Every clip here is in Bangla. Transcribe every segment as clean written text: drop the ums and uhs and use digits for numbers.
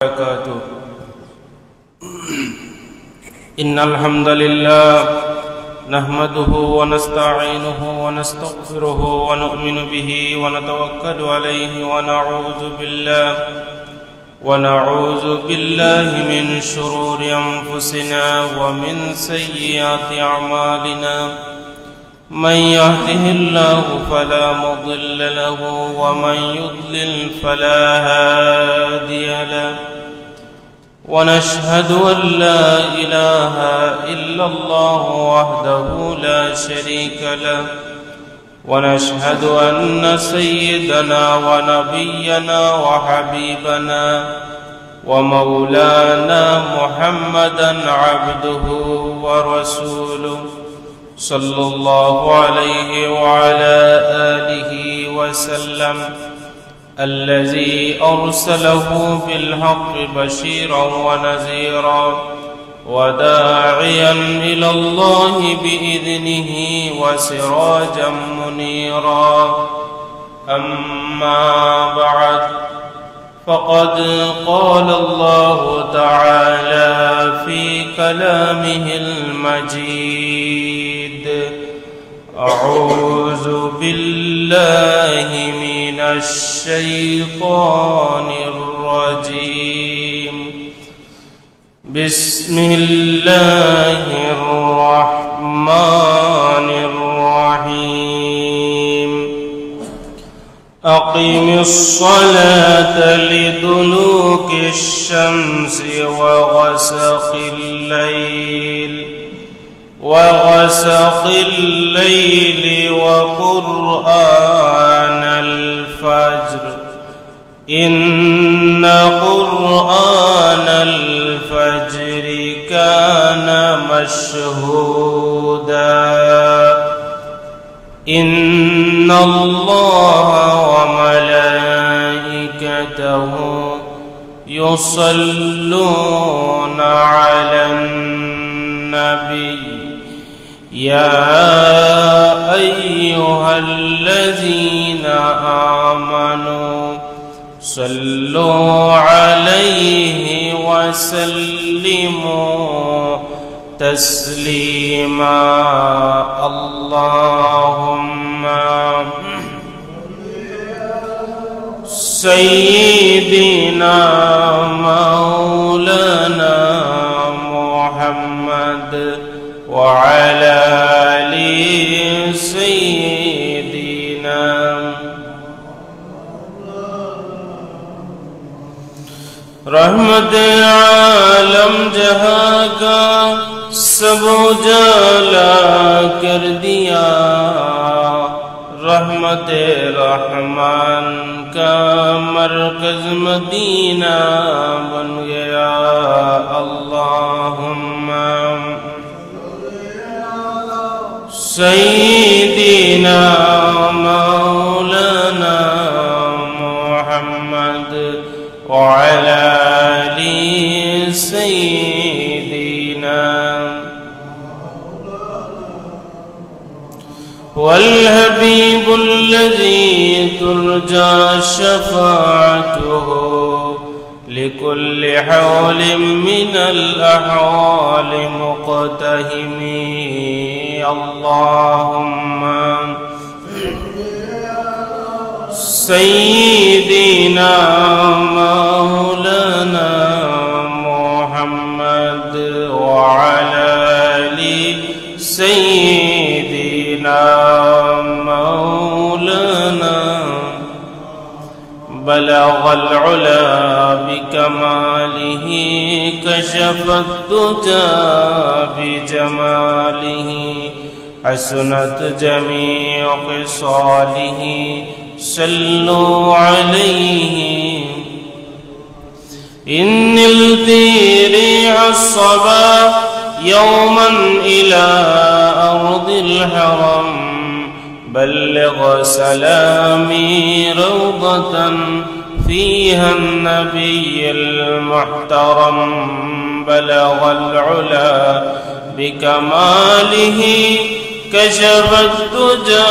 وبركاته. إن الحمد لله نحمده ونستعينه ونستغفره ونؤمن به ونتوكل عليه ونعوذ بالله من شرور أنفسنا ومن سيئات أعمالنا. من يهده الله فلا مضل له ومن يضلل فلا هادي له. ونشهد أن لا إله إلا الله وحده لا شريك له. ونشهد أن سيدنا ونبينا وحبيبنا ومولانا محمدا عبده ورسوله صلى الله عليه وعلى آله وسلم، الذي أرسله بالحق بشيرا ونذيرا وداعيا إلى الله بإذنه وسراجا منيرا. أما بعد، فقد قال الله تعالى في كلامه المجيد: أعوذ بالله من الشيطان الرجيم. بسم الله الرحمن الرحيم. أقم الصلاة لدلوك الشمس وغسق الليل وقرآن الفجر، إن قرآن الفجر كان مشهودا. إن الله وملائكته يصلون على النبي، يا أيها الذين آمنوا صلوا عليه وسلموا تسليما. اللهم سيدنا مولانا محمد وعلى آل سيدنا. रहमत आलम जहां का सब उजाला कर दिया, रहमत रहमान का मरकज मदीना बन गया। अल्लाहुम्मा सय्यिदना मौलाना मुहम्मद वअला आलि सय्यिदिना। वल हबीबुल्लज़ी तुरजा शफ़ाअतुहु लिकुल्लि हौलिन मिनल अहवालि मुक़तहिमी। अल्लाहुम्मा सय्यिदिना मौलाना मुहम्मद वअला आलि सय्यिदिना मौलाना। बलगल उला बिकमालिही कशफत दुजा बिजमालिही हसनत जमीअ ख़िसालिही सल्लु अलैहि। इन्निल तीरिअ अस्सबा यौमन इला अर्दिल हरम बल्लिग सलामी रौदतन फीहा नबिय्युल मुहतरम। बलगल उला बिकमालिही कशफत दुजा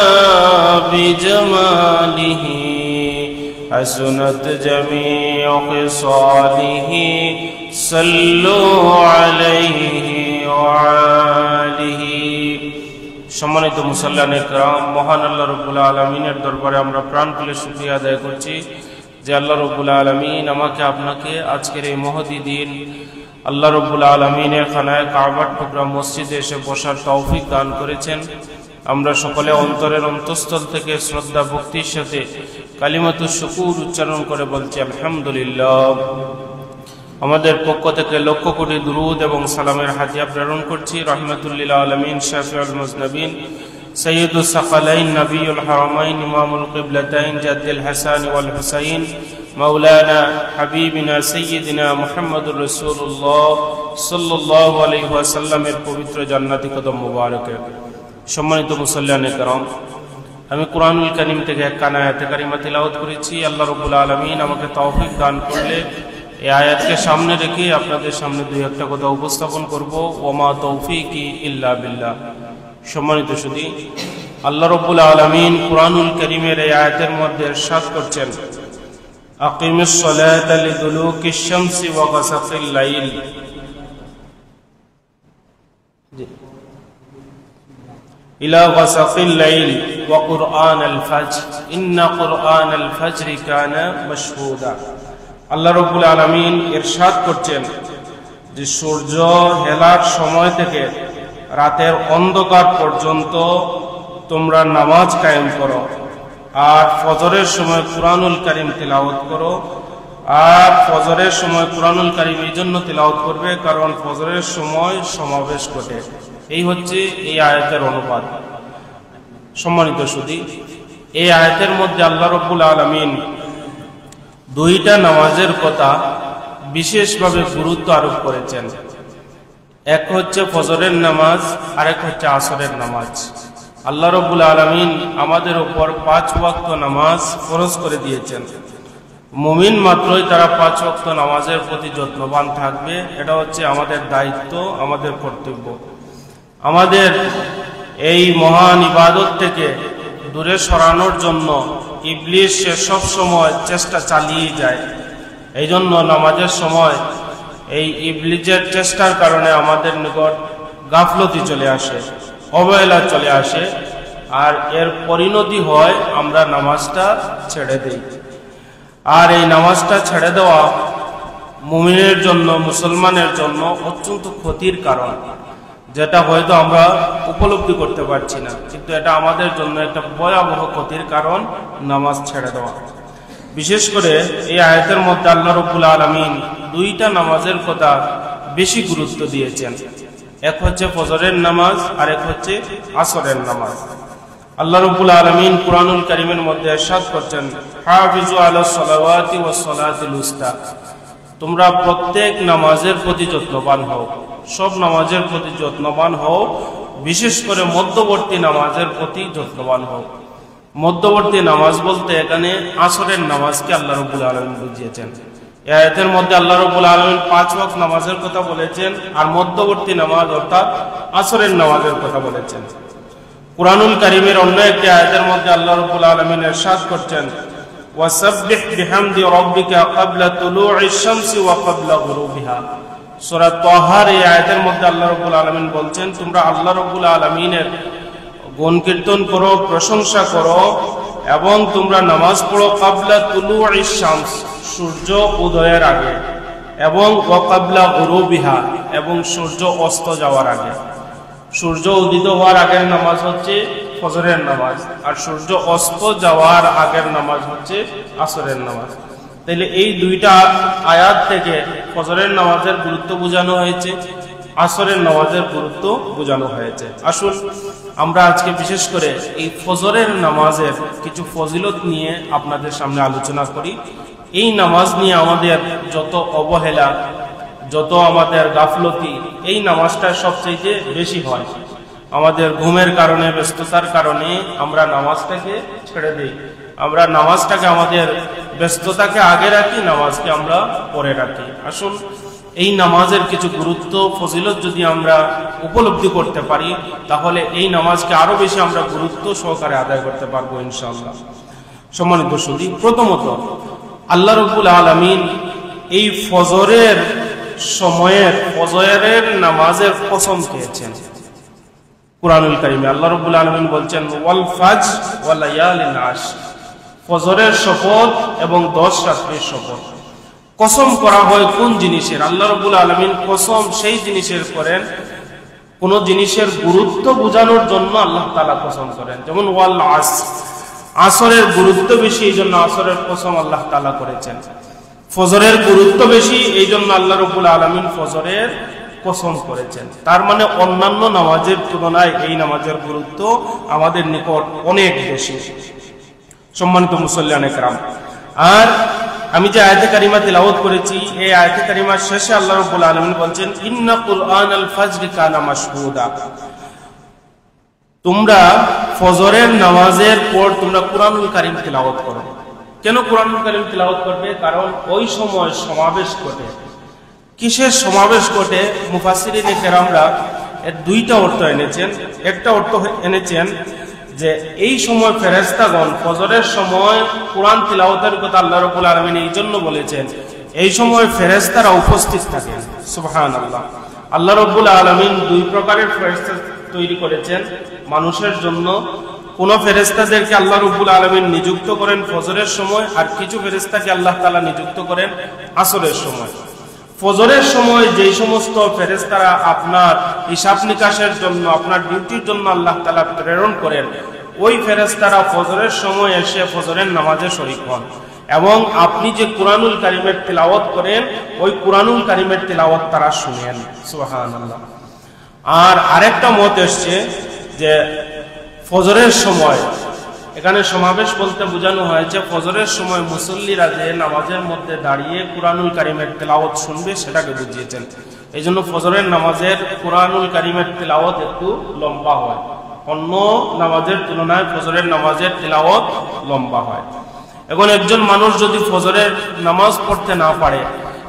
बिजमालिही حسنت جميع خصاله صلوا عليه وآله সম্মানিত মুসল্লিয়ানে کرام মহান আল্লাহ রাব্বুল আলামিনের দরবারে আমরা প্রাণ খুলে শুকরিয়া আদায় করছি যে আল্লাহ রাব্বুল আলামিন আমাকে আপনাকে আজকের এই মহতি দিন আল্লাহ রাব্বুল আলামিনের খানায়ে কাবার টুকরা মসজিদে এসে বসার তৌফিক দান করেছেন। আমরা সকলে অন্তরের অন্তঃস্থল থেকে শ্রদ্ধা ভক্তির সাথে কালিমাতুশ শুকুর উচ্চারণ করে বলছি আলহামদুলিল্লাহ। আমাদের পক্ষ থেকে লক্ষ কোটি দুরুদ এবং সালামের হাদিয়া প্রেরণ করছি রাহমাতুল লিল আলামিন শাফিউল মুজনবিন সৈয়দুস সাকালাইন নবিয়ুল হারামাইন ইমামুল কিবলাতাইন জাদ্দুল হাসান ওয়াল হুসাইন মাওলানা হাবিবিনা সাইয়্যিদিনা মুহাম্মদুর রাসূলুল্লাহ সাল্লাল্লাহু আলাইহি ওয়াসাল্লামের পবিত্র জান্নাতি কদম মুবারকে। সম্মানিত মুসল্লিয়ানে کرام, আমি কুরআনুল কারীম থেকে এক আয়াতে কারিমা তিলাওয়াত করেছি। আল্লাহ রাব্বুল আলামিন আমাকে তৌফিক দান করলে এই আয়াতকে সামনে রেখে আপনাদের সামনে দুই একটা কথা উপস্থাপন করব। ওমা তৌফিকি ইল্লা বিল্লাহ। সম্মানিত সুধী, আল্লাহ রাব্বুল আলামিন কুরআনুল কারীমের এই আয়াতের মধ্যে ইরশাদ করছেন আকিমিস সালাতা লিদুলুকিশ শামসি ওয়া গাসাকিল লাইল ইলা গাসাকিল লাইল ওয়া কুরআনাল ফাজর ইন্না কুরআনাল ফাজরি কানা মাশহুদা। আল্লাহ রাব্বুল আলামিন ইরশাদ করছেন যে সূর্য হেলার সময় থেকে রাতের অন্ধকার পর্যন্ত তোমরা নামাজ কায়েম করো আর ফজরের সময় কুরআনুল কারীম তিলাওয়াত করো। আর ফজরের সময় কুরআনুল কারীম এই জন্য তিলাওয়াত করবে কারণ ফজরের সময় সমাবেশ ঘটে। এই হচ্ছে এই আয়াতের অনুবাদ। সম্মানিত সুধী, এই আয়াতের মধ্যে আল্লাহ রাব্বুল আলামিন দুইটা নামাজের কথা বিশেষভাবে গুরুত্ব আরোপ করেছেন। এক হচ্ছে ফজরের নামাজ, আরেক হচ্ছে আসরের নামাজ। আল্লাহ রাব্বুল আলামিন আমাদের উপর 5 ওয়াক্ত নামাজ ফরজ করে দিয়েছেন। মুমিন মাত্রই তারা 5 ওয়াক্ত নামাজের প্রতি যত্নবান থাকবে। এটা হচ্ছে আমাদের দায়িত্ব, আমাদের কর্তব্য। আমাদের এই মহান ইবাদত থেকে দূরে সরানোর জন্য ইবলিস সে সব সময় চেষ্টা চালিয়ে যায়। এই জন্য নামাজের সময় এই ইবলিসের চেষ্টার কারণে আমাদের নিকট গাফলতি চলে আসে, অবহেলা চলে আসে, আর এর পরিণতি হয় আমরা নামাজটা ছেড়ে দেই। আর এই নামাজটা ছেড়ে দেওয়া মুমিনের জন্য, মুসলমানের জন্য অত্যন্ত ক্ষতির কারণ, যেটা হয়তো আমরা উপলব্ধি করতে পারছি না, কিন্তু এটা আমাদের জন্য একটা ভয়াবহ ক্ষতির কারণ নামাজ ছেড়ে দেওয়া। বিশেষ করে এই আয়াতের মধ্যে আল্লাহ রাব্বুল আলামিন দুইটা নামাজের কথা বেশি গুরুত্ব দিয়েছেন। এক হচ্ছে ফজরের নামাজ আর এক হচ্ছে আসরের নামাজ। আল্লাহ রাব্বুল আলামিন কুরআনুল কারীমের মধ্যে ইরশাদ করছেন হাফিজু আলাস সালাওয়াতি ওয়াস সালাতিল উস্তা, তোমরা প্রত্যেক নামাজের প্রতি যত্নবান হও, সব নামাজের প্রতি যত্নবান হও, বিশেষ করে মধ্যবর্তী নামাজের প্রতি যত্নবান হও। মধ্যবর্তী নামাজ বলতে এখানে আসরের নামাজকে আল্লাহ রাব্বুল আলামিন বুঝিয়েছেন। এই আয়াতের মধ্যে আল্লাহ রাব্বুল আলামিন 5 ওয়াক্ত নামাজের কথা বলেছেন আর মধ্যবর্তী নামাজ অর্থাৎ আসরের নামাজের কথা বলেছেন। কুরআনুল কারীমের অন্য একটি আয়াতের মধ্যে আল্লাহ রাব্বুল আলামিন ইরশাদ করছেন ওয়াসাব্বিহ বিহামদি রাব্বিকা ক্বাবলা তুলুইশ শামসি ওয়া ক্বাবলা গুরুবিহা। সূরা তাহার এই আয়াতের মধ্যে আল্লাহ রাব্বুল আলামিন বলছেন তোমরা আল্লাহ রাব্বুল আলামিনের গুণ কীর্তন করো, প্রশংসা করো এবং তোমরা নামাজ পড়ো ক্বাবলা তুলুইশ শামস, সূর্য উদয়ের আগে, এবং ওয়া ক্বাবলা গুরুবিহা, এবং সূর্য অস্ত যাওয়ার আগে। সূর্য উদিত হওয়ার আগের নামাজ হচ্ছে ফজরের নামাজ, আর সূর্য অস্ত যাওয়ার আগের নামাজ হচ্ছে আসরের নামাজ। তাহলে এই দুইটা আয়াত থেকে ফজরের নামাজের গুরুত্ব বোঝানো হয়েছে, আসরের নামাজের গুরুত্ব বোঝানো হয়েছে। আসুন আমরা আজকে বিশেষ করে এই ফজরের নামাজের কিছু ফজিলত নিয়ে আপনাদের সামনে আলোচনা করি। এই নামাজ নিয়ে আমাদের যত অবহেলা, যত আমাদের গাফলতি, এই নামাজটা সবচেয়ে বেশি হয়। আমাদের ঘুমের কারণে, ব্যস্ততার কারণে আমরা নামাজটাকে ছেড়ে দিই। আমরা নামাজটাকে, আমাদের ব্যস্ততাকে আগে রাখি, নামাজকে আমরা পরে রাখি। আসুন এই নামাজের কিছু গুরুত্ব, ফজিলত যদি আমরা উপলব্ধি করতে পারি তাহলে এই নামাজকে আরো বেশি আমরা গুরুত্ব সহকারে আদায় করতে পারবো ইনশাআল্লাহ। সম্মানিত সুধী, প্রথমত আল্লাহ রাব্বুল আলামিন এই ফজরের সময়ের ফজরের নামাজের কসম খেয়েছেন কুরআনুল কারীমে। আল্লাহ রাব্বুল আলামিন বলছেন ওয়াল ফাজর ওয়া লায়ালিন আশর, ফজরের শপথ এবং 10 রাত্রির শপথ। কসম করা হয় কোন জিনিসের? আল্লাহ রাব্বুল আলামিন কসম সেই জিনিসের করেন কোন জিনিসের গুরুত্ব বোঝানোর জন্য আল্লাহ তাআলা কসম করেন। যেমন ওয়াল আসর, আসরের গুরুত্ব বেশি, এই জন্য আসরের কসম আল্লাহ তাআলা করেছেন। ফজরের গুরুত্ব বেশি, এই জন্য আল্লাহ রাব্বুল আলামিন ফজরের কসম করেছেন। তার মানে অন্যান্য নামাজের তুলনায় এই নামাজের গুরুত্ব আমাদের নিকট অনেক বেশি। সম্মানিত মুসল্লিয়ানে কেরাম, আর আমি যে আয়াতে কারিমা তিলাওয়াত করেছি, এই আয়াতে কারিমার শেষে আল্লাহ রাব্বুল আলামিন বলছেন ইন্না কুরআনাল ফাজরি কানা মাশহুদা, তোমরা ফজরের নামাজের পর তোমরা কুরআনুল কারীম তিলাওয়াত করো। কেন কুরআনুল কারীম তিলাওয়াত করবে? কারণ ওই সময় সমাবেশ ঘটে। কিসের সমাবেশ ঘটে? মুফাসসিরিনে কেরামরা এর দুইটা অর্থ এনেছেন। একটা অর্থ এনেছেন যে এই সময় ফেরেশতাগণ ফজরের সময় কুরআন তিলাওয়াতের কথা আল্লাহ রাব্বুল আলামিন এই জন্য বলেছেন, এই সময় ফেরেশতারা উপস্থিত থাকেন। সুবহানাল্লাহ। আল্লাহ রাব্বুল আলামিন দুই প্রকারের ফেরেশতা তৈরি করেছেন মানুষের জন্য। কোন ফেরেশতাদেরকে আল্লাহ রাব্বুল আলামিন নিযুক্ত করেন ফজরের সময়, আর কিছু ফেরেশতাকে আল্লাহ তাআলা নিযুক্ত করেন আসরের সময়। ফজরের সময় যেই সমস্ত ফেরেশতারা আপনার হিসাব নিকাশের জন্য, আপনার ডিউটির জন্য আল্লাহ তাআলা প্রেরণ করেন, ওই ফেরেশতারা ফজরের সময় এসে ফজরের নামাজে শরীক হন এবং আপনি যে কুরআনুল কারীমের তিলাওয়াত করেন ওই কুরআনুল কারীমের তিলাওয়াত তারা শুনেন। সুবহানাল্লাহ। আর আরেকটা মত এসছে যে ফজরের সময়, এখানে সমাবেশ বলতে বোঝানো হয়েছে ফজরের সময় মুসল্লিরা যে নামাজের মধ্যে দাঁড়িয়ে কুরআনুল কারীমের তিলাওয়াত শুনবে সেটাকে বুঝিয়েছেন। এই জন্য ফজরের নামাজের কুরআনুল কারীমের তিলাওয়াত একটু লম্বা হয়, অন্য নামাজের তুলনায় ফজরের নামাজের তিলাওয়াত লম্বা হয়। এখন একজন মানুষ যদি ফজরের নামাজ পড়তে না পারে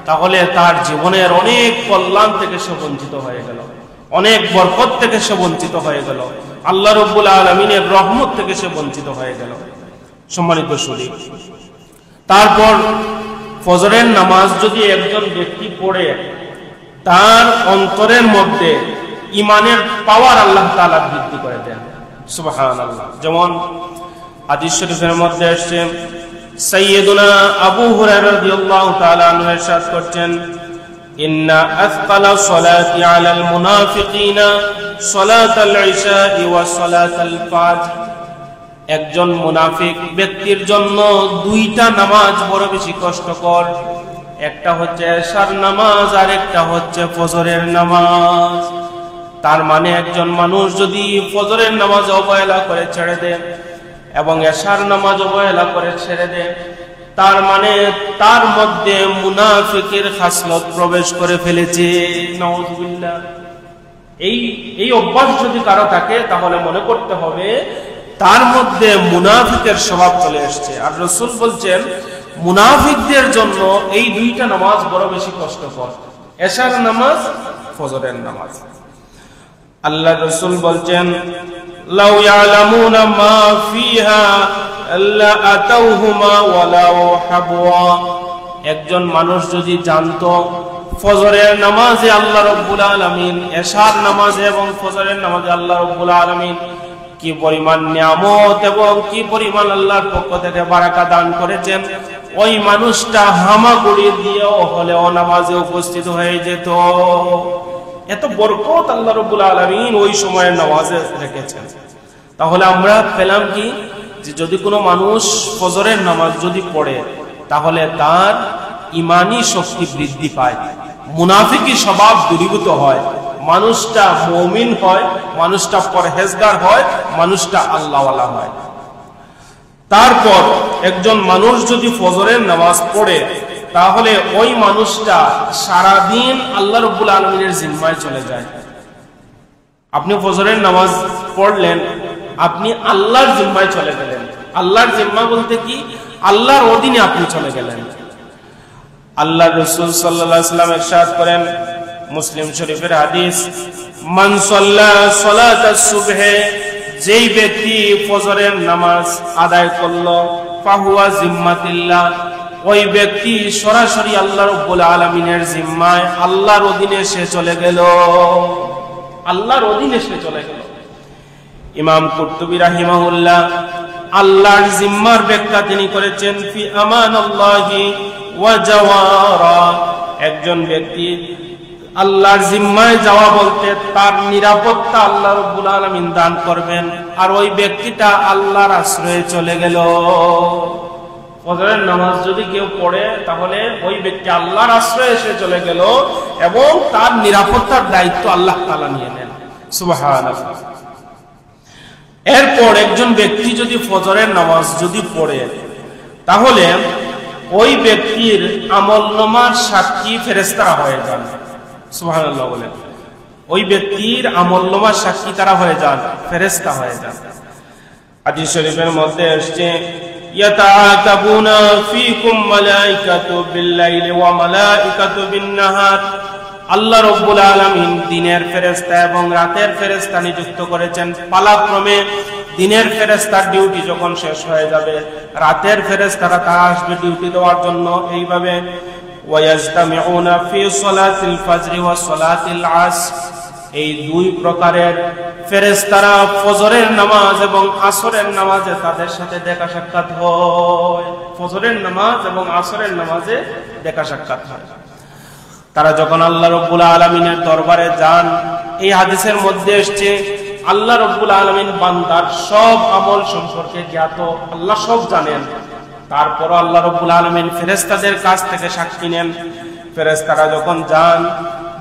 তাহলে তার জীবনের অনেক কল্যাণ থেকে সে বঞ্চিত হয়ে গেল, অনেক বরকত থেকে সে বঞ্চিত হয়ে গেল, আল্লাহ রাব্বুল আলামিনের রহমত থেকে সে বঞ্চিত হয়ে গেল। সম্মানিত সুধী, তারপর ফজরের নামাজ যদি একজন ব্যক্তি পড়ে তার অন্তরের মধ্যে ঈমানের পাওয়ার আল্লাহ তাআলা বৃদ্ধি করে দেন। সুবহানাল্লাহ। যেমন হাদিস শরীফের মধ্যে আসছে, সাইয়্যিদুনা আবু হুরায়রা রাদিয়াল্লাহু তাআলা আনহু ইরশাদ করছেন, ইন্না আথকালা সলাতি আলাল মুনাফিকিনা সলাতাল ইশা'i ওয়া সলাতাল ফাজর, একজন মুনাফিক ব্যক্তির জন্য দুইটা নামাজ বড় বেশি কষ্টকর। একটা হচ্ছে এশার নামাজ আর একটা হচ্ছে ফজরের নামাজ। তার মানে একজন মানুষ যদি ফজরের নামাজ অবহেলা করে ছেড়ে দেয় এবং এশার নামাজ অবহেলা করে ছেড়ে দেয়, তার মানে তার মধ্যে মুনাফিকের খাসলত প্রবেশ করে ফেলেছে। নাউযুবিল্লাহ। এই অভ্যাস যদি কারো থাকে তাহলে মনে করতে হবে তার মধ্যে মুনাফিকের স্বভাব চলে এসেছে। আর রাসূল বলছেন মুনাফিকদের জন্য এই দুইটা নামাজ বড় বেশি কষ্টকর, এশার নামাজ, ফজরের নামাজ। আল্লাহ রাসূল বলছেন, লাউ ইয়ালামুনা মা ফিহা আল্লা আতাউহুমা ওয়ালাউ হাবওয়া, একজন মানুষ যদি জানতো ফজরের নামাজে আল্লাহ রাব্বুল আলামিন, এশার নামাজে এবং ফজরের নামাজে আল্লাহ রাব্বুল আলামিন কি পরিমাণ নিয়ামত এবং কি পরিমাণ আল্লাহর পক্ষ থেকে বারাকা দান করেছেন, ওই মানুষটা হামাগুড়ি দিয়েও হলেও নামাজে উপস্থিত হয়ে যেত। এত বরকত আল্লাহ রাব্বুল আলামিন ওই সময়ের নামাজে রেখেছেন। তাহলে আমরা পেলাম কি, যে যদি কোনো মানুষ ফজরের নামাজ যদি পড়ে তাহলে তার ঈমানি শক্তি বৃদ্ধি পায়, মুনাফিকি স্বভাব দূরীভূত হয়, মানুষটা মুমিন হয়, মানুষটা পরহেজগার হয়, মানুষটা আল্লাহওয়ালা হয়। তারপর একজন মানুষ যদি ফজরের নামাজ পড়ে তাহলে ওই মানুষটা সারাদিন আল্লাহ রাব্বুল আলামিনের জিম্মায় চলে যায়। আপনি ফজরের নামাজ পড়লেন, আপনি আল্লাহর জিম্মায় চলে গেলেন। আল্লাহর জিম্মা বলতে কি, আল্লাহর অধীনে আপনি চলে গেলেন। আল্লাহ রাসূল সাল্লাল্লাহু আলাইহি ওয়াসাল্লাম ইরশাদ করেন, মুসলিম শরীফের হাদিস, মান সাল্লা সালাতাস সুবহে, যেই ব্যক্তি ফজরের নামাজ আদায় করলো, ফাহুয়া জিম্মাতিল্লাহ, ওই ব্যক্তি সরাসরি আল্লাহ রাব্বুল আলামিনের জিম্মায়, আল্লাহর অধীনে সে চলে গেল, আল্লাহর অধীনে সে চলে গেল। ইমাম কুরতুবী রাহিমাহুল্লাহ আল্লাহর জিম্মার ব্যাখ্যা তিনি করেছেন, ফি আমানাল্লাহি ওয়া জাওয়ারা, একজন ব্যক্তি আল্লাহর জিম্মায় যাওয়া বলতে তার নিরাপত্তা আল্লাহ রাব্বুল আলামিন দান করবেন, আর ওই ব্যক্তিটা আল্লাহর আশ্রয়ে চলে গেল। ফজরের নামাজ যদি কেউ পড়ে তাহলে ওই ব্যক্তি আল্লাহর আশ্রয়ে এসে চলে গেল এবং তার নিরাপত্তার দায়িত্ব আল্লাহ তাআলা নিয়ে নেন। সুবহানাল্লাহ। এরপর একজন ব্যক্তি যদি ফজরের নামাজ যদি পড়ে তাহলে ওই ব্যক্তির আমলনামার সাক্ষী ফেরেশতারা হয়ে যান। সুবহানাল্লাহ বলেন। ওই ব্যক্তির আমলনামার সাক্ষী তারা হয়ে যান, ফেরেশতা হয়ে যান। হাদিস শরীফের মধ্যে আসছে, ইয়াতাআকাবুনা ফীকুম মালাইকাতু বিল-লাইলি ওয়া মালাইকাতু বিন-নাহার, আল্লাহ রাব্বুল আলামিন দিনের ফেরেশতা এবং রাতের ফেরেশতা নিযুক্ত করেছেন। পালাক্রমে দিনের ফেরেশতার ডিউটি যখন শেষ হয়ে যাবে, রাতের ফেরেশতারা তারা আসবে ডিউটি দেওয়ার জন্য। এইভাবে ওয়ায়াজতামিউনা ফি সালাতিল ফাজরি ওয়া সালাতিল আসর, এই দুই প্রকারের ফেরেশতারা ফজরের নামাজ এবং আসরের নামাজে তাদের সাথে দেখা সাক্ষাৎ হয়। ফজরের নামাজ এবং আসরের নামাজে দেখা সাক্ষাৎ হয়। তারা যখন আল্লাহ রাব্বুল আলামিনের দরবারে যান, এই হাদিসের মধ্যে এসেছে আল্লাহ রাব্বুল আলামিন বান্দার সব আমল সম্পর্কে জ্ঞাত, আল্লাহ সব জানেন। তারপর আল্লাহ রাব্বুল আলামিন ফেরেশতাদের কাছ থেকে সাক্ষী নেন। ফেরেশতারা যখন যান,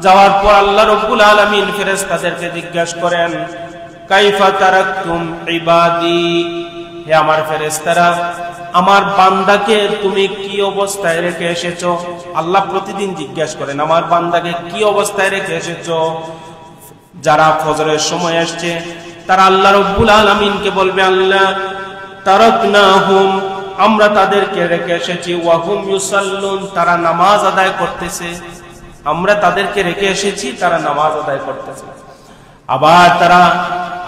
যাওয়ার পর আল্লাহ রাব্বুল আলামিন ফেরেশতাদেরকে জিজ্ঞাসা করেন, কাইফা তারাকতুম ইবাদি, হে আমার ফেরেশতারা, আমার বান্দাকে তুমি কি অবস্থায় রেখে এসেছো? আল্লাহ প্রতিদিন জিজ্ঞাসা করেন, আমার বান্দাকে কি অবস্থায় রেখে এসেছো? যারা ফজরের সময় আসছে তারা আল্লাহ রাব্বুল আলামিনকে বলবে, আল্লাহ তারাকনাহুম, আমরা তাদেরকে রেখে এসেছি, ওয়া হুম ইউসাল্লুন, তারা নামাজ আদায় করতেছে। আমরা তাদেরকে রেখে এসেছি, তারা নামাজ আদায় করতেছে। আবার তারা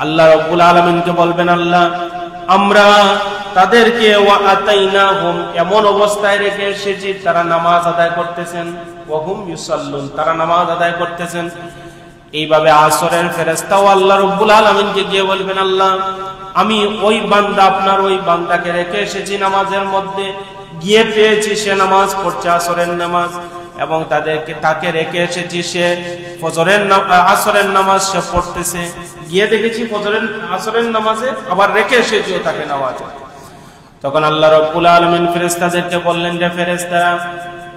আল্লাহ রাব্বুল আলামিনকে বলবেন, আল্লাহ আমরা তাদেরকে ওয়া আতাইনাহুম, এমন অবস্থায় রেখে এসেছি তারা নামাজ আদায় করতেছেন, ওয়া হুম ইউসাল্লুন, তারা নামাজ আদায় করতেছেন। এইভাবে আসরের ফেরেশতাও আল্লাহ রাব্বুল আলামিনকে গিয়ে বলবেন, আল্লাহ আমি ওই বান্দা, আপনার ওই বান্দাকে রেখে এসেছি নামাজের মধ্যে, গিয়ে পেয়েছি সে নামাজ পড়ছে, আসরের নামাজ, এবং তাকে রেখে এসেছি সে আসরের নামাজ সে পড়তেছে, গিয়ে দেখেছি আসরের নামাজে, আবার রেখে এসেছিও তাকে নামাজে। তখন আল্লাহ রাব্বুল আলামিন ফেরেশতাদেরকে বললেন, যে ফেরেশতারা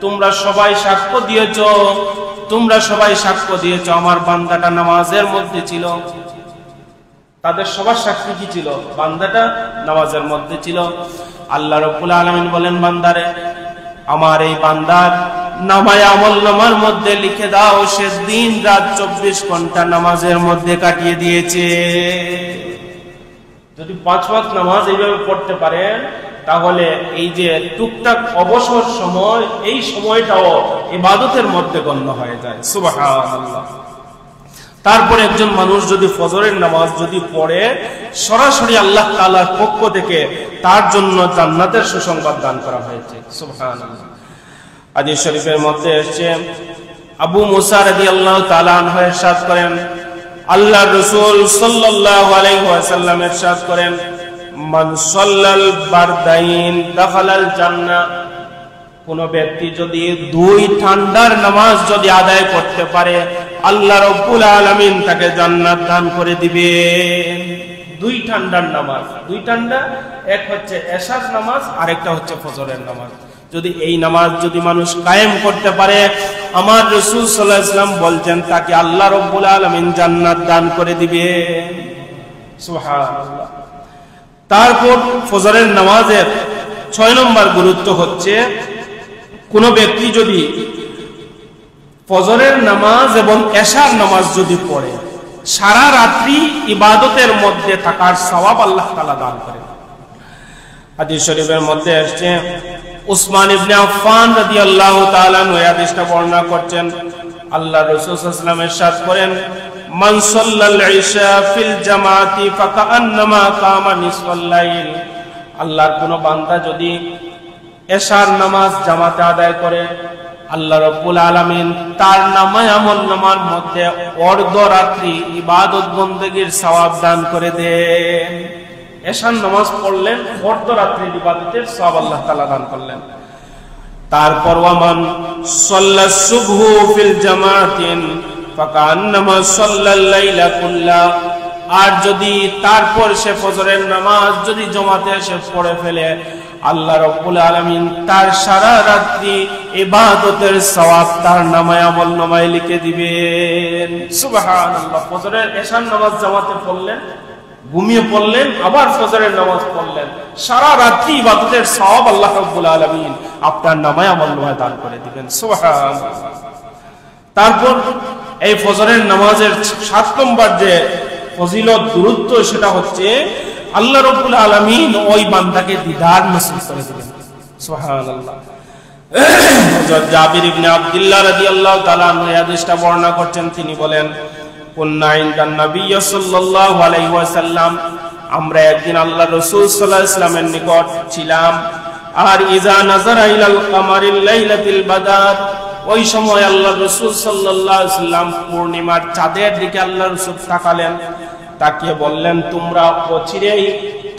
তোমরা সবাই সাক্ষ্য দিয়েছো আমার বান্দাটা নামাজের মধ্যে ছিল। তাদের সবার সাক্ষী কি ছিল? বান্দাটা নামাজের মধ্যে ছিল। আল্লাহ রাব্বুল আলামিন বলেন, বান্দারে, আমার এই বান্দার নামায়ে আমলনামার মধ্যে লিখে দাও সে দিন রাত 24 ঘন্টা নামাজের মধ্যে কাটিয়ে দিয়েছে। যদি 5 ওয়াক্ত নামাজ এইভাবে পড়তে পারেন তাহলে এই যে টুকটাক অবসর সময়, এই সময়টাও ইবাদতের মধ্যে গণ্য হয়ে যায়। সুবহানাল্লাহ। তারপরে একজন মানুষ যদি ফজরের নামাজ যদি পড়ে, সরাসরি আল্লাহ তাআলার পক্ষ থেকে তার জন্য জান্নাতের সুসংবাদ দান করা হয়েছে। সুবহানাল্লাহ। হাদিস শরীফের মধ্যে এসেছে, আবু মুসা রাদিয়াল্লাহু তাআলা আনহু ইরশাদ করেন, আল্লাহর রাসূল সাল্লাল্লাহু আলাইহি ওয়াসাল্লাম ইরশাদ করেন, মান সাল্লাল বারদাইন দাখালাল জান্নাহ, কোন ব্যক্তি যদি 2 ঠান্ডার নামাজ যদি আদায় করতে পারে, আল্লাহ রাব্বুল আলামিন তাকে জান্নাত দান করে দিবে। 2 ঠান্ডার নামাজ, 2 ঠান্ডা, এক হচ্ছে এশার নামাজ, আরেকটা হচ্ছে ফজরের নামাজ। যদি এই নামাজ যদি মানুষ কায়েম করতে পারে, আমার রাসূল সাল্লাল্লাহু আলাইহি ওয়াসাল্লাম বলছেন তাকে আল্লাহ রাব্বুল আলামিন জান্নাত দান করে দিবে। সুবহানাল্লাহ। তারপর ফজরের নামাজের 6 নম্বর গুরুত্ব হচ্ছে, কোন ব্যক্তি যদি ফজরের নামাজ এবং এশার নামাজ যদি পড়ে, সারা রাত্রি ইবাদতের মধ্যে থাকার সওয়াব আল্লাহ তাআলা দান করেন। হাদিস শরীফের মধ্যে আসছে, উসমান ইবনে আফফান রাদিয়াল্লাহু তাআলা এই হাদিসটা বর্ণনা করছেন, আল্লাহর রাসূল সাল্লাল্লাহু আলাইহি ওয়াসাল্লাম ইরশাদ করেন, মান সাল্লাল ইশা ফিল জামাতি ফাকান্নামা কামা নিসফাল লাইল, আল্লাহর কোন বান্দা যদি এশার নামাজ জামাতে আদায় করে, আল্লাহ রাব্বুল আলামিন তার নামায় আমল নামার মধ্যে অর্ধরাত্রি ইবাদত বন্দেগীর সওয়াব দান করে দেন। এশার নামাজ পড়লেন, অর্ধরাত্রির ইবাদতের সওয়াব আল্লাহ তাআলা দান করলেন। তারপর ওয়ামান সাল্লাস সুবহু ফিল জামাতিন ফাকান্নামা সাল্লাল লাইলা কুল্লা, আর যদি তারপর সে ফজরের নামাজ যদি জামাতে এসে পড়ে ফেলে, আল্লাহ রাব্বুল আলামিন তার সারা রাত্রি ইবাদতের সওয়াব তার নামায় আমল নামায় লিখে দিবেন। সুবহানাল্লাহ। ফজরের এশার নামাজ জামাতে পড়লেন, ঘুমিয়ে পড়লেন, আবার ফজরের নামাজ পড়লেন, সারা রাত্রি ইবাদতের সওয়াব আল্লাহ রাব্বুল আলামিন আপনার নামায় আমল নামায় দান করে দিবেন। সুবহানাল্লাহ। তারপর এই ফজরের নামাজের 7 নম্বর যে ফজিলত গুরুত্ব, সেটা হচ্ছে আল্লাহ রাব্বুল আলামিন ওই বান্দাকে দিদার নসিব করে দিবেন। সুবহানাল্লাহ। হযরত জাবির ইবনে আব্দুল্লাহ রাদিয়াল্লাহু তাআলা আনহু এই হাদিসটা বর্ণনা করছেন। তিনি বলেন, কুন্না ইনদান নবী সাল্লাল্লাহু আলাইহি ওয়াসাল্লাম, আমরা একদিন আল্লাহ রাসূল সাল্লাল্লাহু আলাইহি ওয়াসাল্লামের নিকট ছিলাম। আর ইজা নাযারা ইলাল কামারিল লাইলাতিল বাদার, ওই সময় আল্লাহ রাসূল সাল্লাল্লাহু আলাইহি ওয়াসাল্লাম পূর্ণিমার চাঁদের দিকে আল্লাহ রাসূল তাকালেন, তাকিয়ে বললেন, তোমরা অচিরেই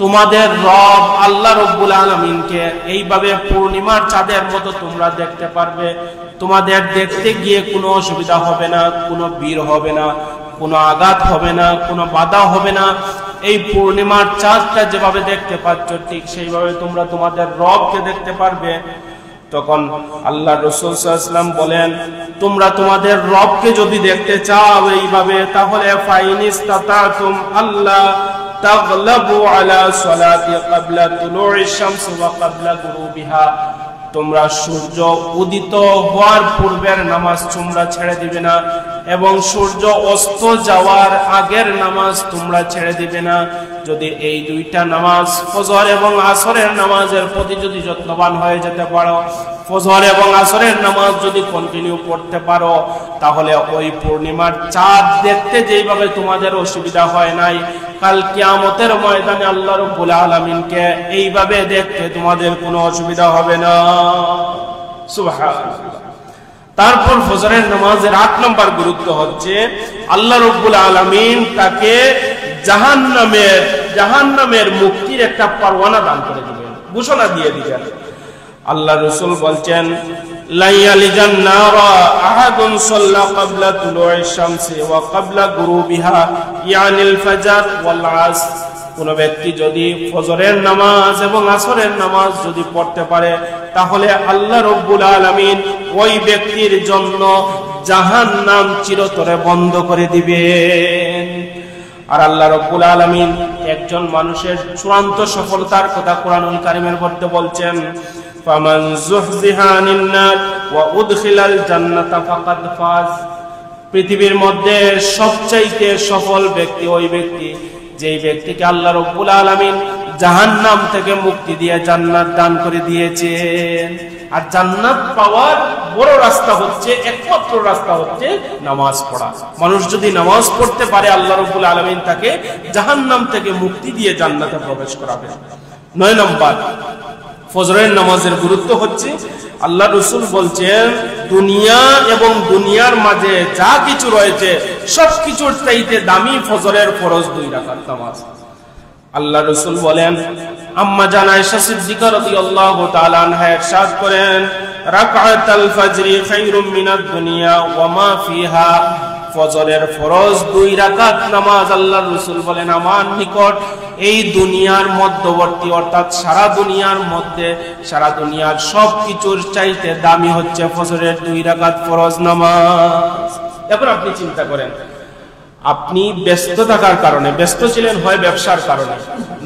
তোমাদের রব আল্লাহ রাব্বুল আলামিনকে এইভাবে পূর্ণিমার চাঁদের মতো তোমরা দেখতে পারবে। তোমাদের দেখতে গিয়ে কোনো অসুবিধা হবে না, কোনো ভিড় হবে না, কোনো আঘাত হবে না, কোনো বাধা হবে না। এই পূর্ণিমার চাঁদটা যেভাবে দেখতে পাচ্ছ, ঠিক সেইভাবে তোমরা তোমাদের রবকে দেখতে পারবে। তখন আল্লাহ রাসূল সাল্লাল্লাহু আলাইহি ওয়াসাল্লাম বলেন, তোমরা তোমাদের রবকে যদি দেখতে চাও এইভাবে, তাহলে ফাইনিস্তাতাতুম আল্লাহ তাগলাবু আলা সালাতি ক্বাবলা তুলুইশ শামস ওয়া ক্বাবলা গুরুবিহা, তোমরা সূর্য উদিত হওয়ার পূর্বের নামাজ তোমরা ছেড়ে দিবে না, এবং সূর্য অস্ত যাওয়ার আগের নামাজ তোমরা ছেড়ে দিবে না। যদি এই দুইটা নামাজ, ফজর এবং আসরের নামাজের প্রতি যদি যত্নবান হয়ে যেতে পারো, ফজর এবং আসরের নামাজ যদি কন্টিনিউ করতে পারো, তাহলে ওই পূর্ণিমার চাঁদ দেখতে যেইভাবে তোমাদের অসুবিধা হয় নাই, কাল কিয়ামতের ময়দানে আল্লাহ রাব্বুল আলামিনকে এইভাবে দেখতে তোমাদের কোনো অসুবিধা হবে না। সুবহানাল্লাহ। তারপর ফজরের নামাজের 8 নম্বর গুরুত্ব হচ্ছে আল্লাহ রাব্বুল আলামিন তাকে জাহান্নামের মুক্তির একটা পরওয়ানা দান করে দিবেন, ঘোষণা দিয়ে দিবেন। আল্লাহ রাসূল বলছেন, লা ইয়ালিজান নারা আহাদুন সাল্লা ক্বাবলা তুলুইশ শামসি ওয়া ক্বাবলা গুরুবিহা ইয়ানিল ফজর ওয়াল আসর, কোন ব্যক্তি যদি ফজরের নামাজ এবং আসরের নামাজ যদি পড়তে পারে, তাহলে আল্লাহ রাব্বুল আলামিন ওই ব্যক্তির জন্য জাহান্নাম চিরতরে বন্ধ করে দিবেন। আর আল্লাহ রাব্বুল আলামিন একজন মানুষের চূড়ান্ত সফলতার কথা কোরআনুল কারীমের মধ্যে বলছেন, ফামান যুহজিহা আনিন নার ওয়া উদখিলাল জান্নাতা ফাকাদ ফাজ, পৃথিবীর মধ্যে সবচাইতে সফল ব্যক্তি ওই ব্যক্তি যেই ব্যক্তিকে আল্লাহ রাব্বুল আলামিন জাহান্নাম থেকে মুক্তি দিয়ে জান্নাত দান করে দিয়েছেন। আর জান্নাত পাওয়ার বড় রাস্তা হচ্ছে, একমাত্র রাস্তা হচ্ছে নামাজ পড়া। মানুষ যদি নামাজ পড়তে পারে, আল্লাহ রাব্বুল আলামিন তাকে জাহান্নাম থেকে মুক্তি দিয়ে জান্নাতে প্রবেশ করাবেন। 9 নম্বর ফজরের নামাজের গুরুত্ব হচ্ছে, আল্লাহ রাসূল বলছেন, দুনিয়া এবং দুনিয়ার মাঝে যা কিছু রয়েছে সবকিছুর চাইতে দামি ফজরের ফরজ 2 রাকাত নামাজ। আল্লাহ রাসূল বলেন, আম্মা জান আয়েশা সিদ্দিকা রাদিয়াল্লাহু তাআলা আনহা ইরশাদ করেন, রাকাতাল ফজরি খায়রুম মিনাদ দুনিয়া ওয়া মা ফিহা, ফজরের ফরজ 2 রাকাত নামাজ আল্লাহ রাসূল বলেন আমার নিকট এই দুনিয়ার মধ্যবর্তী, অর্থাৎ সারা দুনিয়ার মধ্যে, সারা দুনিয়ার সবকিছুর চাইতে দামি হচ্ছে ফজরের 2 রাকাত ফরজ নামাজ। এখন আপনি চিন্তা করেন, আপনি ব্যস্ত থাকার কারণে, ব্যস্ত ছিলেন হয় ব্যবসার কারণে,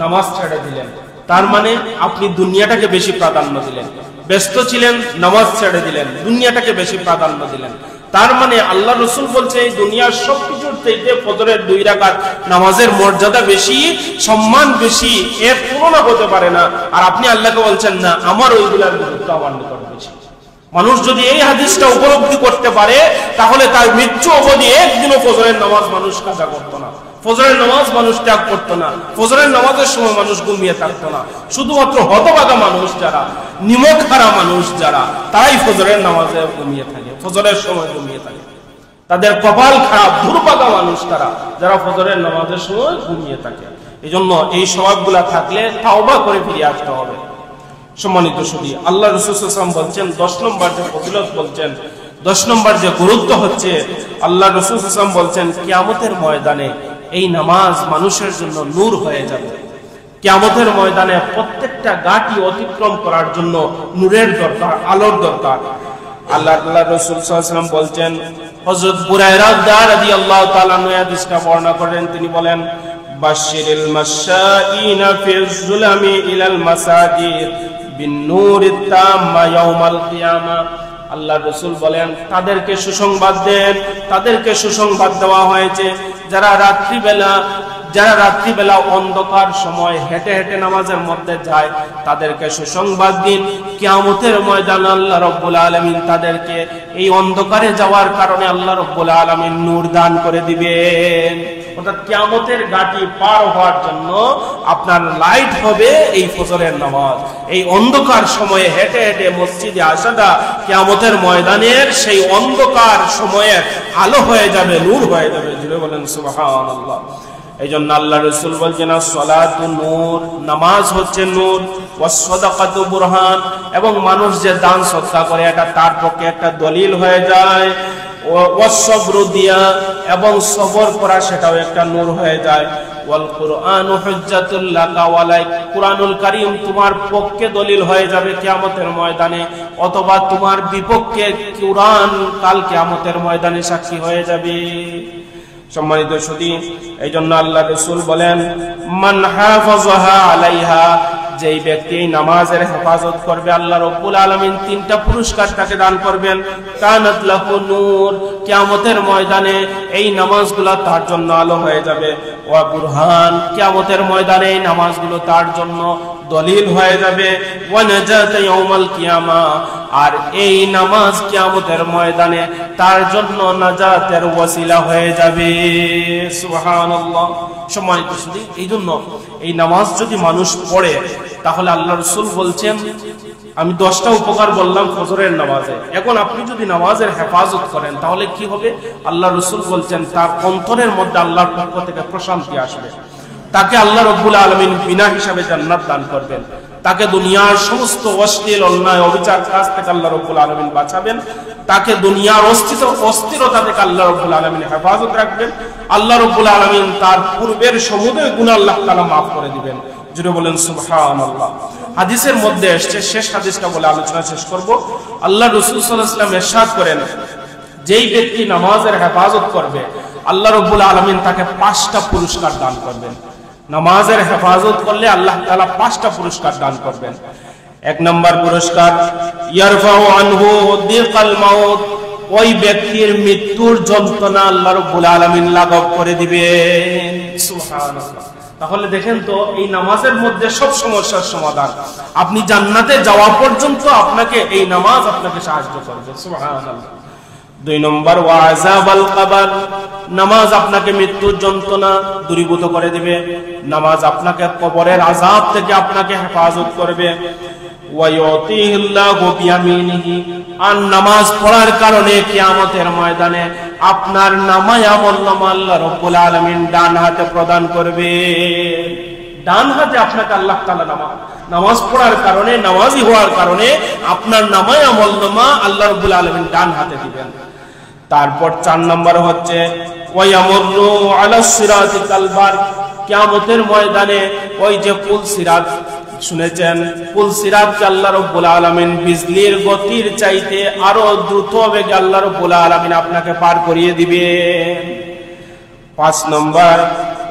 নামাজ ছেড়ে দিলেন, তার মানে আপনি দুনিয়াটাকে বেশি প্রাধান্য দিলেন। ব্যস্ত ছিলেন, নামাজ ছেড়ে দিলেন, দুনিয়াটাকে বেশি প্রাধান্য দিলেন। তার মানে আল্লাহ রাসূল বলছে এই দুনিয়ার সবকিছুর চাইতে ফজরের 2 রাকাত নামাজের মর্যাদা বেশি, সম্মান বেশি, এর তুলনা হতে পারে না। আর আপনি আল্লাহকে বলছেন না, আমার ওইগুলার গুরুত্ব আমার নিকট বেশি। মানুষ যদি এই হাদিসটা উপলব্ধি করতে পারে, তাহলে তার মৃত্যু অবধি একদিনও ফজরের নামাজ মানুষ কাজা করতো না। ফজরের নামাজ মানুষ ত্যাগ করতো না, ফজরের নামাজের সময় মানুষ ঘুমিয়ে থাকতো না। শুধুমাত্র হতভাগা মানুষ যারা, নিমক হারা মানুষ যারা, তারাই ফজরের নামাজে ঘুমিয়ে থাকে, ফজরের সময় ঘুমিয়ে থাকে। তাদের কপাল খারাপ, দুর্ভাগা মানুষ তারা, যারা ফজরের নামাজের সময় ঘুমিয়ে থাকে। এই জন্য এই স্বভাবগুলা থাকলে তাওবা করে ফিরে আসতে হবে। সম্মানিত সুধী, আল্লাহ রাসূল সাল্লাল্লাহু আলাইহি ওয়াসাল্লাম বলছেন 10 নম্বর যে ফজিলত বলছেন, 10 নম্বর যে গুরুত্ব হচ্ছে, আল্লাহ রাসূল সাল্লাল্লাহু আলাইহি ওয়াসাল্লাম বলছেন কিয়ামতের ময়দানে এই নামাজ মানুষের জন্য নূর হয়ে যাবে। কিয়ামতের ময়দানে প্রত্যেকটা ঘাটি অতিক্রম করার জন্য নূরের দরকার, আলোর দরকার। আল্লাহ রাসূল সাল্লাল্লাহু আলাইহি ওয়াসাল্লাম বলছেন, হযরত বুরায়রা রাদিয়াল্লাহু তাআলা আনহু হাদিসটা বর্ণনা করেন, তিনি বলেন, বাশশিরিল মাশাঈনা ফিজ যুলামি ইলাল মাসাজিদ বিন-নূরিত তাম্মা ইয়াউমাল কিয়ামা। আল্লাহ রাসূল বলেন, তাদেরকে সুসংবাদ দেন, তাদেরকে সুসংবাদ দেওয়া হয়েছে যারা রাত্রিবেলা অন্ধকার সময় হেঁটে হেঁটে নামাজের মধ্যে যায়, তাদেরকে সুসংবাদ দিন কিয়ামতের ময়দানে আল্লাহ রাব্বুল আলামিন তাদেরকে এই অন্ধকারে যাওয়ার কারণে আল্লাহ রাব্বুল আলামিন নূর দান করে দিবেন। অর্থাৎ কিয়ামতের ঘাটি পার হওয়ার জন্য আপনার লাইট হবে এই ফজরের নামাজ। এই অন্ধকার সময়ে হেঁটে হেঁটে মসজিদে আসাটা কিয়ামতের ময়দানের সেই অন্ধকার সময়ে আলো হয়ে যাবে, নূর হয়ে যাবে। জুড়ে বলেন সুবহানাল্লাহ। এই জন্য আল্লাহ রাসূল বলছেন, সালাতু নূর, নামাজ হচ্ছে নূর, ওয়াস সাদাকাতু বুরহান, এবং মানুষ যে দান সদকা করে এটা তার পক্ষে একটা দলিল হয়ে যায়। ওয়াস সবরু দিয়া, এবং সবর করা সেটাও একটা নূর হয়ে যায়। ওয়াল কুরআনু হুজ্জাতুল লাকা ওয়া লাইক, কুরআনুল কারীম তোমার পক্ষে দলিল হয়ে যাবে কিয়ামতের ময়দানে, অথবা তোমার বিপক্ষে কুরআন কাল কিয়ামতের ময়দানে সাক্ষী হয়ে যাবে। সম্মানিত সুধী, এই জন্য আল্লাহ রাসূল বলেন, মান হাফাযাহা আলাইহা, যেই ব্যক্তি নামাজের হেফাজত করবে আল্লাহ রাব্বুল আলামিন 3টা পুরস্কার তাকে দান করবেন। কানাত লাহু নূর, কিয়ামতের ময়দানে এই নামাজগুলো তার জন্য আলো হয়ে যাবে। ওয়া বুরহান, কিয়ামতের ময়দানে এই নামাজগুলো তার জন্য দলিল হয়ে যাবে। ওয়া নাজাত ইয়াউমাল কিয়ামা, আর এই নামাজ কিয়ামতের ময়দানে তার জন্য নাজাতের ওয়াসিলা হয়ে যাবে। সুবহানাল্লাহ। সম্মানিত সুধী, এই জন্য এই নামাজ যদি মানুষ পড়ে, তাহলে আল্লাহ রাসূল বলছেন, আমি 10টা উপকার বললাম ফজরের নামাজে, এখন আপনি যদি নামাজের হেফাজত করেন তাহলে কি হবে? আল্লাহ রাসূল বলছেন তার অন্তরের মধ্যে আল্লাহর পক্ষ থেকে প্রশান্তি আসবে, তাকে আল্লাহ রাব্বুল আলামিন বিনা হিসাবে জান্নাত দান করবেন, তাকে দুনিয়ার সমস্ত অশ্লীল অন্যায় অবিচার কাজ থেকে আল্লাহ রাব্বুল আলামিন বাঁচাবেন, তাকে দুনিয়ার অস্থিরতা থেকে আল্লাহ রাব্বুল আলামিন হেফাজত রাখবেন। আল্লাহ রাব্বুল আলামিন তার পূর্বের সমুদয় গুনাহ আল্লাহ তাআলা মাফ করে দিবেন। জুড়ে বলেন সুবহানাল্লাহ। হাদিসের মধ্যে এসেছে, শেষ হাদিসটা বলে আলোচনা শেষ করব। আল্লাহ রাসূল সাল্লাল্লাহু আলাইহি ওয়াসাল্লাম ইরশাদ করেন, যেই ব্যক্তি নামাজের হেফাজত করবে আল্লাহ রাব্বুল আলামিন তাকে 5টা পুরস্কার দান করবেন। নামাজের হেফাজত করলে আল্লাহ তাআলা 5টা পুরস্কার দান করবেন। 1 নম্বর পুরস্কার, ইয়ারফাউ আনহু দিকাল মাউত, ওই ব্যক্তির মৃত্যুর যন্ত্রণা আল্লাহ রাব্বুল আলামিন লাঘব করে দিবেন। সুবহানাল্লাহ। তাহলে দেখেন তো, এই নামাজের মধ্যে সব সমস্যার সমাধান। আপনি জান্নাতে যাওয়া পর্যন্ত আপনাকে এই নামাজ আপনাকে সাহায্য করবে। সুবহানাল্লাহ। 2 নম্বর, ওয়াজাবাল কবর, নামাজ আপনাকে মৃত্যুর যন্ত্রণা দূরীভূত করে দিবে। নামাজ আপনাকে কবরের আযাব থেকে আপনাকে হেফাজত করবে। ওয়ায়ুতিহিল্লাহু বিয়ামিনিহি, আর নামাজ পড়ার কারণে কিয়ামতের ময়দানে আপনার নামায়ে আমলনামা আল্লাহ রাব্বুল আলামিন ডান হাতে প্রদান করবে। ডান হাতে আপনাকে আল্লাহ তাআলা নামাজ পড়ার কারণে, নামাজি হওয়ার কারণে আপনার নামায়ে আমলনামা আল্লাহ রাব্বুল আলামিন ডান হাতে দিবেন। তারপর 4 নম্বর হচ্ছে, ওয়ায়ামুরু আলাস সিরাতি কালবার, কিয়ামতের ময়দানে ওই যে পুল সিরাত শুনেছেন, পুল সিরাতকে আল্লাহ রাব্বুল আলামিন বিজলির গতির চাইতে আরো দ্রুত বেগে আল্লাহ রাব্বুল আলামিন আপনাকে পার করিয়ে দিবেন। 5 নম্বর,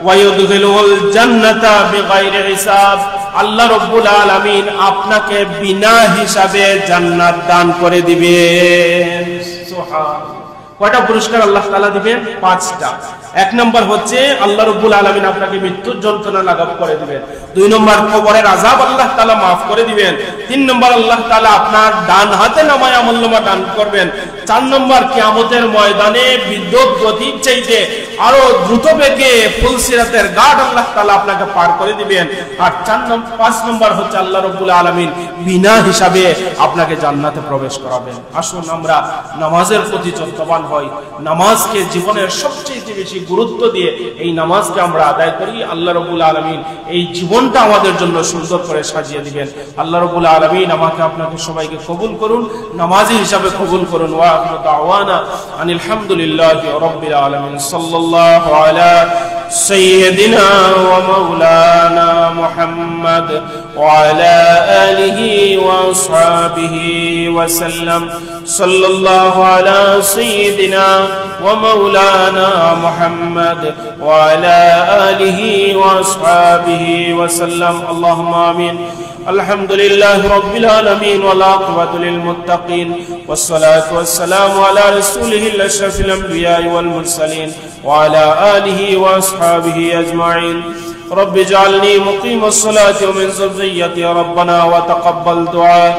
ওয়ায়ুদখিলুল জান্নাতা বিগাইরি হিসাব, আল্লাহ রাব্বুল আলামিন আপনাকে বিনা হিসাবে জান্নাত দান করে দিবেন। সুবহানাল্লাহ। কয়টা পুরস্কার আল্লাহ তাআলা দিবেন? 5টা। 1 নম্বর হচ্ছে আল্লাহ রাব্বুল আলামিন আপনাকে মৃত্যুর যন্ত্রণা লাঘব করে দিবেন। 2 নম্বর, কবরের আযাব আল্লাহ তাআলা maaf করে দিবেন। 3 নম্বর আল্লাহ তাআলা আপনার ডান হাতে নামায় আমলনামা দান করবেন। 4 নম্বর কিয়ামতের ময়দানে বিদ্যুৎ গতির চাইতে আরো দ্রুত বেগে ফুলসিরাতের ঘাট আল্লাহ তাআলা আপনাকে পার করে দিবেন। আর 5 নম্বর হচ্ছে আল্লাহ রাব্বুল আলামিন বিনা হিসাবে আপনাকে জান্নাতে প্রবেশ করাবেন। আসুন আমরা নামাজের প্রতি যত্নবান হই, নামাজকে জীবনের সবচেয়ে বেশি গুরুত্ব দিয়ে এই নামাজকে আমরা আদায় করি। আল্লাহ রাব্বুল আলামিন এই জীবনটা আমাদের জন্য সুন্দর করে সাজিয়ে দিবেন। আল্লাহ রাব্বুল আলামিন আমাকে আপনাকে সবাইকে কবুল করুন, নামাজি হিসাবে কবুল করুন। ওয়া আখিরু দাওয়ানা আনিল হামদুলিল্লাহি রাব্বিল আলামিন। সাল্লাল্লাহু আলা সাইয়্যিদিনা ওয়া মাওলানা মুহাম্মদ ওয়া আলা আলিহি ওয়া আসহাবিহি ওয়া সাল্লাম। সাল্লাল্লাহু আলা সাইয়্যিদিনা ওয়া মাওলানা মুহাম্মদ ওয়া আলা আলিহি ওয়া আসহাবিহি ওয়া সাল্লাম। আল্লাহুম্মা আমিন। الحمد لله رب العالمين والعاقبة للمتقين والصلاة والسلام على رسوله الأشرف الأنبياء والمرسلين وعلى آله وأصحابه أجمعين. رب اجعلني مقيم الصلاة ومن ذريتي ربنا وتقبل دعاء.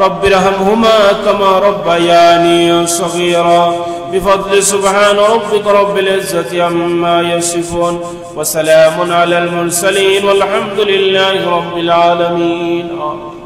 رب ارحمهما كما ربياني صغيرا. بفضل سبحان ربك رب العزة عما يصفون وسلام على المرسلين والحمد لله رب العالمين. آمين.